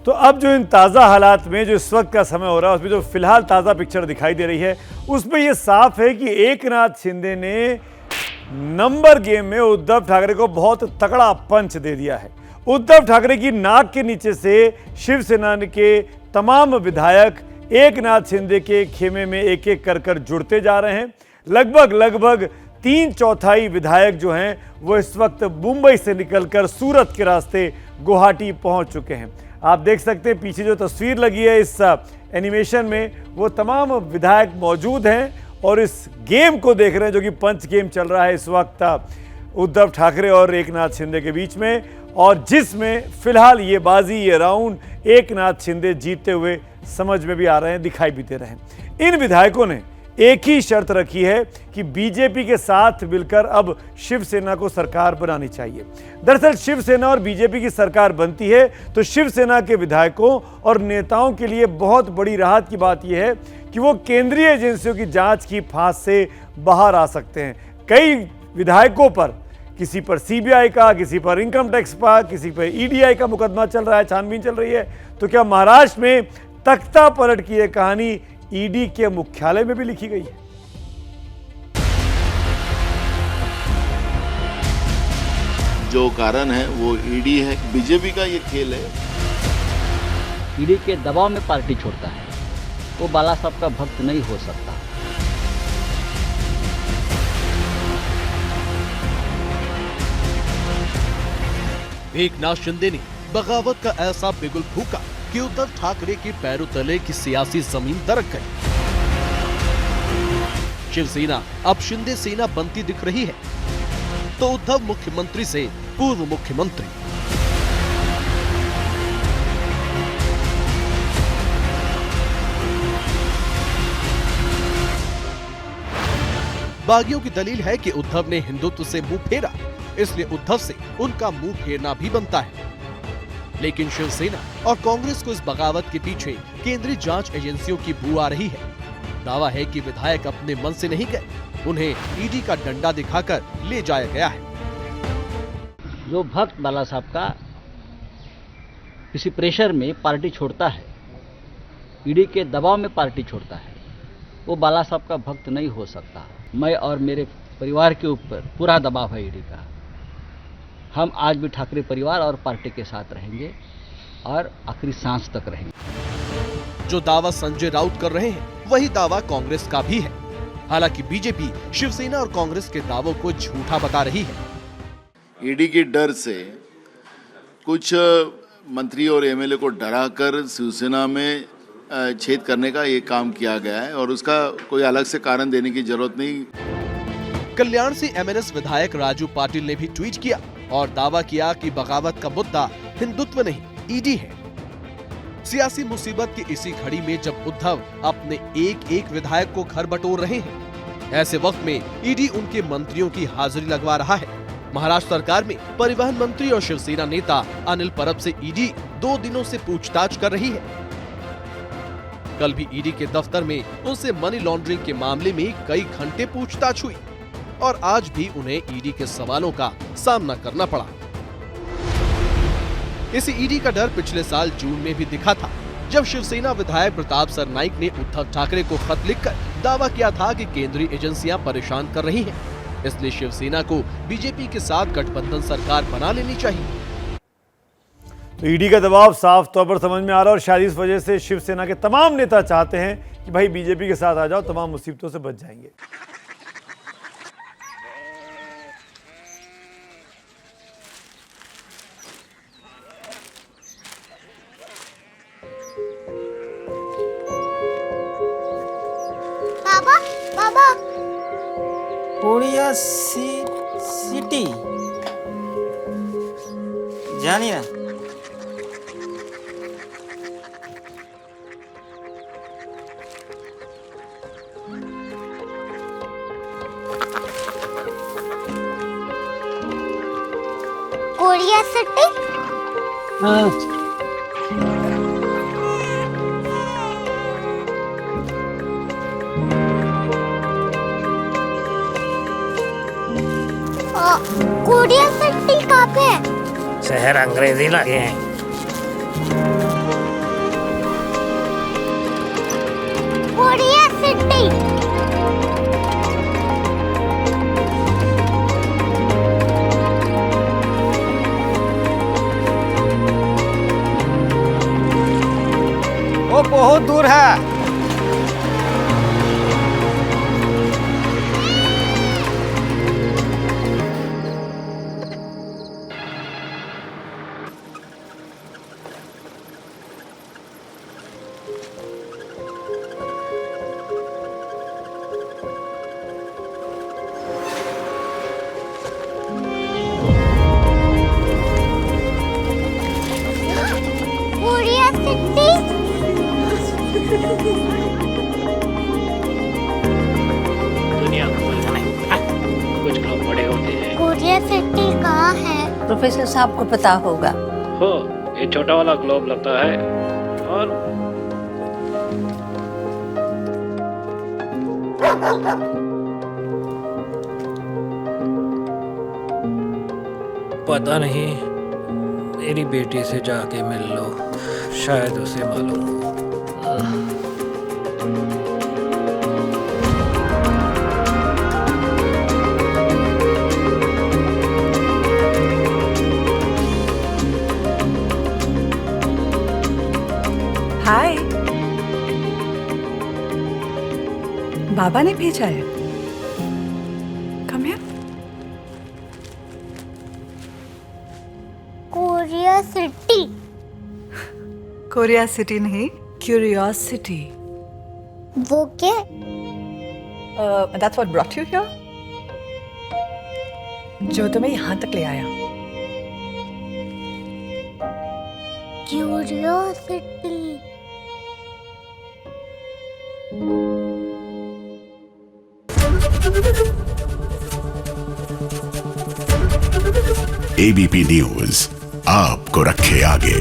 तो अब जो इन ताज़ा हालात में जो इस वक्त का समय हो रहा है, उसमें जो फिलहाल ताज़ा पिक्चर दिखाई दे रही है, उसमें ये साफ है कि एकनाथ शिंदे ने नंबर गेम में उद्धव ठाकरे को बहुत तगड़ा पंच दे दिया है। उद्धव ठाकरे की नाक के नीचे से शिवसेना के तमाम विधायक एकनाथ शिंदे के खेमे में एक एक कर जुड़ते जा रहे हैं। लगभग 3/4 विधायक जो हैं वो इस वक्त मुंबई से निकलकर सूरत के रास्ते गुवाहाटी पहुंच चुके हैं। आप देख सकते हैं पीछे जो तस्वीर लगी है इस एनिमेशन में, वो तमाम विधायक मौजूद हैं और इस गेम को देख रहे हैं जो कि पंच गेम चल रहा है इस वक्त उद्धव ठाकरे और एकनाथ शिंदे के बीच में, और जिसमें फिलहाल ये बाजी, ये राउंड एकनाथ शिंदे जीतते हुए समझ में भी आ रहे हैं, दिखाई भी दे रहे हैं। इन विधायकों ने एक ही शर्त रखी है कि बीजेपी के साथ मिलकर अब शिवसेना को सरकार बनानी चाहिए। दरअसल शिवसेना और बीजेपी की सरकार बनती है तो शिवसेना के विधायकों और नेताओं के लिए बहुत बड़ी राहत की बात यह है कि वो केंद्रीय एजेंसियों की जांच की फांस से बाहर आ सकते हैं। कई विधायकों पर, किसी पर सीबीआई का, किसी पर इनकम टैक्स का, किसी पर ईडीआई का मुकदमा चल रहा है, छानबीन चल रही है। तो क्या महाराष्ट्र में तख्ता पलट की यह कहानी ईडी के मुख्यालय में भी लिखी गई है? जो कारण है वो ईडी है, बीजेपी का ये खेल है। ईडी के दबाव में पार्टी छोड़ता है, वो बाला साहब का भक्त नहीं हो सकता। एकनाथ शिंदे ने बगावत का ऐसा बिगुल फूका कि उद्धव ठाकरे के पैरों तले की सियासी जमीन दरक गई। शिवसेना अब शिंदे सेना बनती दिख रही है तो उद्धव मुख्यमंत्री से पूर्व मुख्यमंत्री। बागियों की दलील है कि उद्धव ने हिंदुत्व से मुंह फेरा, इसलिए उद्धव से उनका मुंह फेरना भी बनता है। लेकिन शिवसेना और कांग्रेस को इस बगावत के पीछे केंद्रीय जांच एजेंसियों की बू आ रही है। दावा है कि विधायक अपने मन से नहीं गए, उन्हें ईडी का डंडा दिखाकर ले जाया गया है। जो भक्त बाला साहब का किसी प्रेशर में पार्टी छोड़ता है, ईडी के दबाव में पार्टी छोड़ता है, वो बाला साहब का भक्त नहीं हो सकता। मैं और मेरे परिवार के ऊपर पूरा दबाव है ईडी का। हम आज भी ठाकरे परिवार और पार्टी के साथ रहेंगे और आखिरी सांस तक रहेंगे। जो दावा संजय राउत कर रहे हैं वही दावा कांग्रेस का भी है। हालांकि बीजेपी शिवसेना और कांग्रेस के दावों को झूठा बता रही है। ईडी के डर से कुछ मंत्री और एमएलए को डराकर शिवसेना में छेद करने का ये काम किया गया है और उसका कोई अलग से कारण देने की जरूरत नहीं। कल्याण से एमएनएस विधायक राजू पाटिल ने भी ट्वीट किया और दावा किया कि बगावत का मुद्दा हिंदुत्व नहीं, ईडी है। सियासी मुसीबत की इसी घड़ी में जब उद्धव अपने एक विधायक को घर बटोर रहे हैं, ऐसे वक्त में ईडी उनके मंत्रियों की हाजिरी लगवा रहा है। महाराष्ट्र सरकार में परिवहन मंत्री और शिवसेना नेता अनिल परब से ईडी 2 दिनों से पूछताछ कर रही है। कल भी ईडी के दफ्तर में उनसे मनी लॉन्ड्रिंग के मामले में कई घंटे पूछताछ हुई और आज भी उन्हें ईडी के सवालों का सामना करना पड़ा। इसी ईडी का डर पिछले साल जून में भी दिखा था, जब शिवसेना विधायक प्रताप सरनाइक ने उद्धव ठाकरे को खत लिखकर दावा किया था कि केंद्रीय एजेंसियां परेशान कर रही हैं, इसलिए शिवसेना को बीजेपी के साथ गठबंधन सरकार बना लेनी चाहिए। तो ईडी का दबाव साफ तौर पर समझ में आ रहा है और शायद इस वजह से शिवसेना के तमाम नेता चाहते हैं कि भाई बीजेपी के साथ आ जाओ, तमाम मुसीबतों से बच जाएंगे। बाबा कोरिया सिटी जानी ना। Korea city? हाँ। कोरिया सिटी कहाँ पे है? शहर अंग्रेजी लगे हैं। वो बहुत दूर है। Korea city. दुनिया को बोलना नहीं, कुछ लोग बड़े होते हैं। कोरिया सिटी कहाँ है? प्रोफेसर साहब को पता होगा। हो, ये छोटा वाला ग्लोब लगता है और पता नहीं, मेरी बेटी से जाके मिल लो, शायद उसे मालूम हो। हाय, बाबा ने भेजा है। Come here. Korea city. Korea city नहीं, क्यूरियोसिटी। वो क्या? That's what brought you here. जो तुम्हें यहाँ तक ले आया। क्यूरियोसिटी। एबीपी न्यूज आपको रखे आगे।